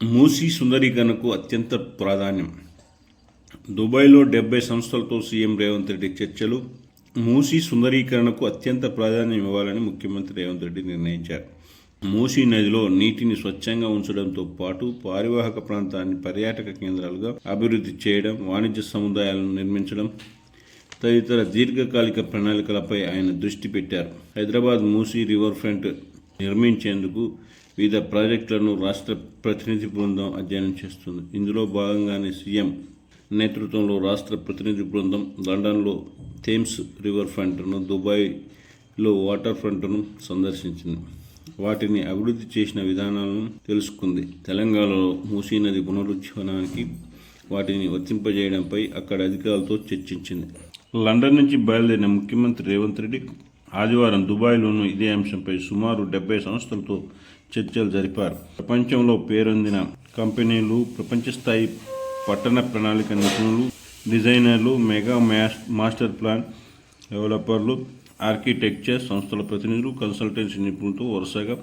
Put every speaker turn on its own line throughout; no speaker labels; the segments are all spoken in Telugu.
మూసీ సుందరీకరణకు అత్యంత ప్రాధాన్యం. దుబాయ్లో 70 సంస్థలతో సీఎం రేవంత్ రెడ్డి చర్చలు. మూసీ సుందరీకరణకు అత్యంత ప్రాధాన్యం ఇవ్వాలని ముఖ్యమంత్రి రేవంత్ రెడ్డి నిర్ణయించారు. మూసీ నదిలో నీటిని స్వచ్ఛంగా ఉంచడంతో పాటు పారివాహక ప్రాంతాన్ని పర్యాటక కేంద్రాలుగా అభివృద్ధి చేయడం, వాణిజ్య సముదాయాలను నిర్మించడం తదితర దీర్ఘకాలిక ప్రణాళికలపై ఆయన దృష్టి పెట్టారు. హైదరాబాద్ మూసీ రివర్ ఫ్రంట్ నిర్మించేందుకు వివిధ ప్రాజెక్టులను రాష్ట్ర ప్రతినిధి బృందం అధ్యయనం చేస్తుంది. ఇందులో భాగంగానే సీఎం నేతృత్వంలో రాష్ట్ర ప్రతినిధి బృందం లండన్లో థేమ్స్ రివర్ ఫ్రంట్ను, దుబాయ్లో వాటర్ ఫ్రంట్ను సందర్శించింది. వాటిని అభివృద్ధి చేసిన విధానాలను తెలుసుకుంది. తెలంగాణలో మూసీ నది పునరుజ్జీవనానికి వాటిని వర్తింపజేయడంపై అక్కడి అధికారులతో చర్చించింది. లండన్ నుంచి బయలుదేరిన ముఖ్యమంత్రి రేవంత్ రెడ్డి ఆదివారం దుబాయ్లోనూ ఇదే అంశంపై సుమారు 70 సంస్థలతో చర్చలు జరిపారు. ప్రపంచంలో పేరొందిన కంపెనీలు, ప్రపంచ స్థాయి పట్టణ ప్రణాళిక నిపుణులు, డిజైనర్లు, మెగా మాస్టర్ ప్లాన్ డెవలపర్లు, ఆర్కిటెక్చర్ సంస్థల ప్రతినిధులు, కన్సల్టెన్సీ నిపుణులతో వరుసగా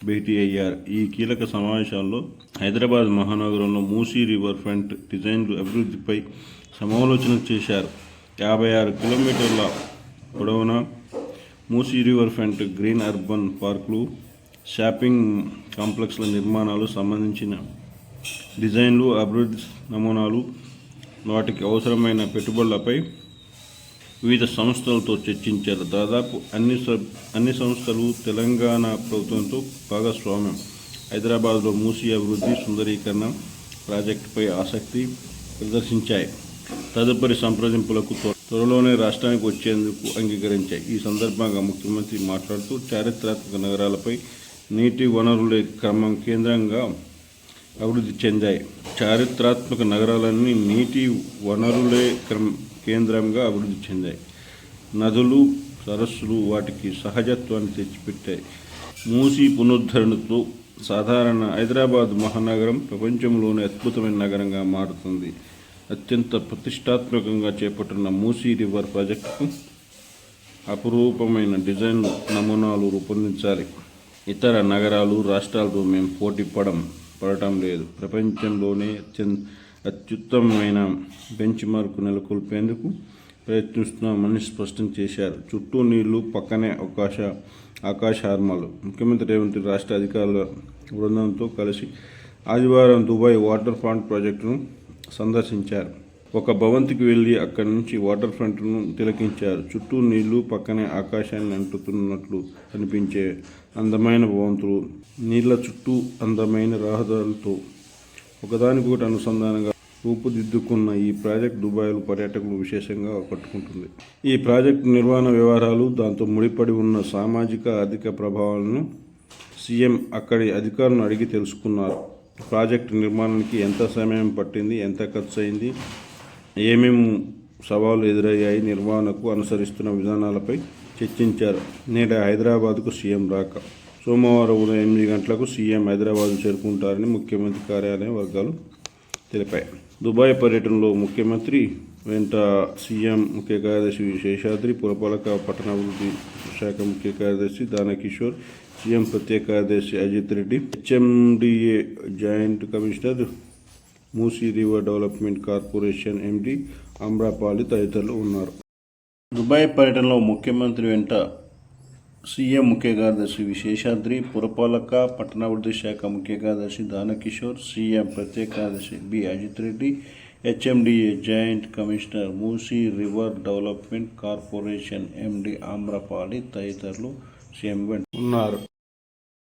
భేటీ అయ్యారు. ఈ కీలక సమావేశాల్లో హైదరాబాద్ మహానగరంలో మూసీ రివర్ ఫ్రంట్ డిజైన్లు అభివృద్ధిపై సమాలోచన చేశారు. 56 కిలోమీటర్ల పొడవున Musi river front green urban పార్కులు, షాపింగ్ కాంప్లెక్స్ల నిర్మాణాలు సంబంధించిన డిజైన్లు, అభివృద్ధి నమూనాలు, వాటికి అవసరమైన పెట్టుబడులపై వివిధ సంస్థలతో చర్చించారు. దాదాపు అన్ని సంస్థలు తెలంగాణ ప్రభుత్వంతో భాగస్వామ్యం. హైదరాబాద్లో మూసీ అభివృద్ధి సుందరీకరణ ప్రాజెక్టుపై ఆసక్తి ప్రదర్శించాయి. తదుపరి సంప్రదింపులకు త్వరలోనే రాష్ట్రానికి వచ్చేందుకు అంగీకరించాయి. ఈ సందర్భంగా ముఖ్యమంత్రి మాట్లాడుతూ చారిత్రాత్మక నగరాలపై నీటి వనరులే క్రమం కేంద్రంగా అభివృద్ధి చెందాయి. చారిత్రాత్మక నగరాలన్నీ నీటి వనరులే కేంద్రంగా అభివృద్ధి చెందాయి. నదులు, సరస్సులు వాటికి సహజత్వాన్ని తెచ్చిపెట్టాయి. మూసీ పునరుద్ధరణతో సాధారణ హైదరాబాద్ మహానగరం ప్రపంచంలోనే అద్భుతమైన నగరంగా మారుతుంది. అత్యంత ప్రతిష్టాత్మకంగా చేపట్టిన మూసీ రివర్ ప్రాజెక్టుకు అపురూపమైన డిజైన్ నమూనాలు రూపొందించాలి. ఇతర నగరాలు, రాష్ట్రాలతో మేము పోటీ పడటం లేదు. ప్రపంచంలోనే అత్యుత్తమమైన బెంచ్ మార్కు నెలకొల్పేందుకు ప్రయత్నిస్తున్నామని స్పష్టం చేశారు. చుట్టూ నీళ్లు, పక్కనే ఆకాశార్మాలు. ముఖ్యమంత్రి రేవంత్ రాష్ట్ర అధికారుల బృందంతో కలిసి ఆదివారం దుబాయ్ వాటర్ ఫ్రంట్ ప్రాజెక్టును సందర్శించారు. ఒక భవంతికి వెళ్లి అక్కడి నుంచి వాటర్ ఫ్రంట్ను తిలకించారు. చుట్టూ నీళ్లు, పక్కనే ఆకాశాన్ని అంటుతున్నట్లు కనిపించే అందమైన భవంతులు, నీళ్ల చుట్టూ అందమైన రహదారులతో ఒకదానికొకటి అనుసంధానంగా రూపుదిద్దుకున్న ఈ ప్రాజెక్టు దుబాయ్లో పర్యాటకులు విశేషంగా ఆకట్టుకుంటుంది. ఈ ప్రాజెక్టు నిర్వహణ వ్యవహారాలు, దాంతో ముడిపడి ఉన్న సామాజిక, ఆర్థిక ప్రభావాలను సీఎం అక్కడి అధికారులను అడిగి తెలుసుకున్నారు. ప్రాజెక్టు నిర్మాణానికి ఎంత సమయం పట్టింది, ఎంత ఖర్చు అయింది, ఏమేమి సవాళ్లు ఎదురయ్యాయి, నిర్వహణకు అనుసరిస్తున్న విధానాలపై చర్చించారు. నేడు హైదరాబాద్కు సీఎం రాక. సోమవారం ఉదయం 8 గంటలకు సీఎం హైదరాబాద్ చేరుకుంటారని ముఖ్యమంత్రి కార్యాలయం వర్గాలు తెలిపాయి. దుబాయ్ పర్యటనలో ముఖ్యమంత్రి వెంట సీఎం ముఖ్య కార్యదర్శి శేషాద్రి, పురపాలక పట్టణాభివృద్ధి శాఖ ముఖ్య కార్యదర్శి దానకిషోర్, సీఎం ప్రత్యేక కార్యదర్శి Ajith Reddy, HMDA joint commissioner, Musi river development corporation MD Amrapali తదితరులు ఉన్నారు. దుబాయ్ పర్యటనలో ముఖ్యమంత్రి వెంట సీఎం ముఖ్య కార్యదర్శి శేషాద్రి, పురపాలక పట్టణాభివృద్ధి శాఖ ముఖ్య కార్యదర్శి దానకిషోర్, సీఎం ప్రత్యేక కార్యదర్శి B Ajith Reddy, HMDA joint commissioner, Musi river development corporation MD Amrapali తదితరులు సీఎం వెంట ఉన్నారు.